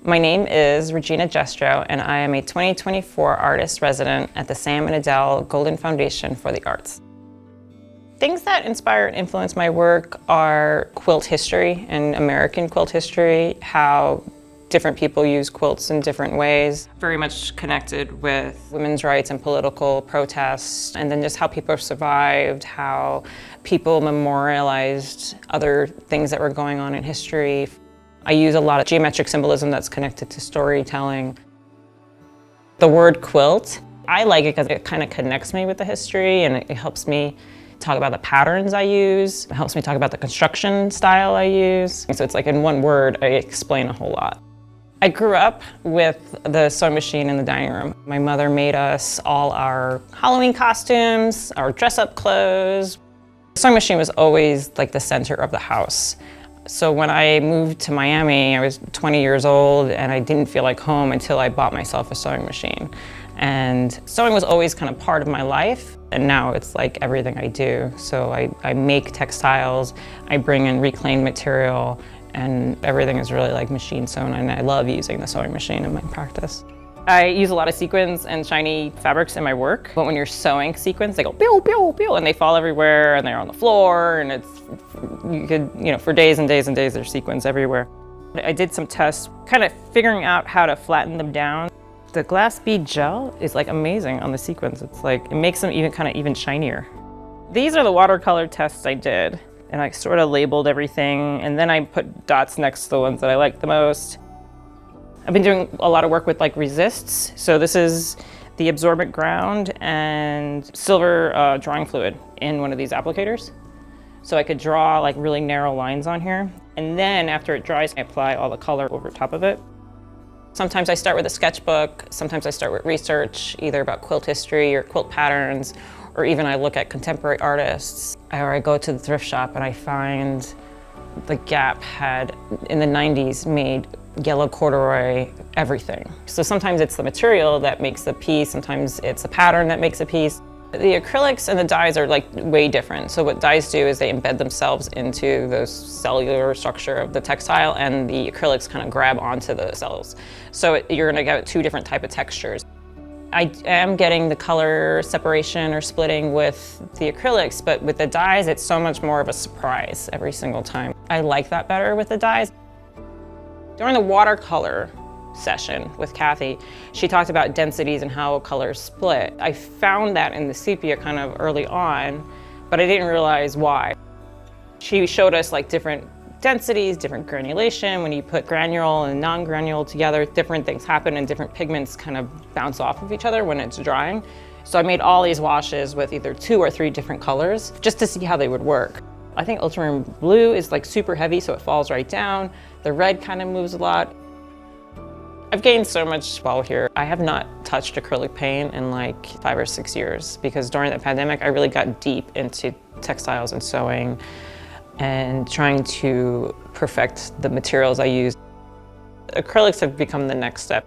My name is Regina Jestrow, and I am a 2024 artist resident at the Sam and Adele Golden Foundation for the Arts. Things that inspire and influence my work are quilt history and American quilt history, how different people use quilts in different ways. Very much connected with women's rights and political protests, and then just how people survived, how people memorialized other things that were going on in history. I use a lot of geometric symbolism that's connected to storytelling. The word quilt, I like it because it kind of connects me with the history, and it helps me talk about the patterns I use. It helps me talk about the construction style I use. So it's like in one word, I explain a whole lot. I grew up with the sewing machine in the dining room. My mother made us all our Halloween costumes, our dress-up clothes. The sewing machine was always like the center of the house. So when I moved to Miami, I was 20 years old and I didn't feel like home until I bought myself a sewing machine. And sewing was always kind of part of my life, and now it's like everything I do. So I make textiles, I bring in reclaimed material, and everything is really like machine sewn, and I love using the sewing machine in my practice. I use a lot of sequins and shiny fabrics in my work, but when you're sewing sequins, they go pew, pew, pew, and they fall everywhere, and they're on the floor, and you could, for days and days and days, there's sequins everywhere. I did some tests, kind of figuring out how to flatten them down. The glass bead gel is like amazing on the sequins. It's like, it makes them even shinier. These are the watercolor tests I did, and I sort of labeled everything, and then I put dots next to the ones that I like the most. I've been doing a lot of work with like resists. So this is the absorbent ground and silver drawing fluid in one of these applicators. So I could draw like really narrow lines on here. And then after it dries, I apply all the color over top of it. Sometimes I start with a sketchbook. Sometimes I start with research, either about quilt history or quilt patterns, or even I look at contemporary artists. Or I go to the thrift shop and I find the Gap had, in the 90s, made yellow corduroy everything. So sometimes it's the material that makes the piece, sometimes it's a pattern that makes a piece. The acrylics and the dyes are like way different. So what dyes do is they embed themselves into the cellular structure of the textile, and the acrylics kind of grab onto the cells. So you're gonna get two different type of textures. I am getting the color separation or splitting with the acrylics, but with the dyes, it's so much more of a surprise every single time. I like that better with the dyes. During the watercolor session with Kathy, she talked about densities and how colors split. I found that in the sepia kind of early on, but I didn't realize why. She showed us like different densities, different granulation. When you put granule and non-granule together, different things happen and different pigments kind of bounce off of each other when it's drying. So I made all these washes with either 2 or 3 different colors just to see how they would work. I think ultramarine blue is like super heavy, so it falls right down. The red kind of moves a lot. I've gained so much while here. I have not touched acrylic paint in like 5 or 6 years, because during the pandemic, I really got deep into textiles and sewing and trying to perfect the materials I use. Acrylics have become the next step.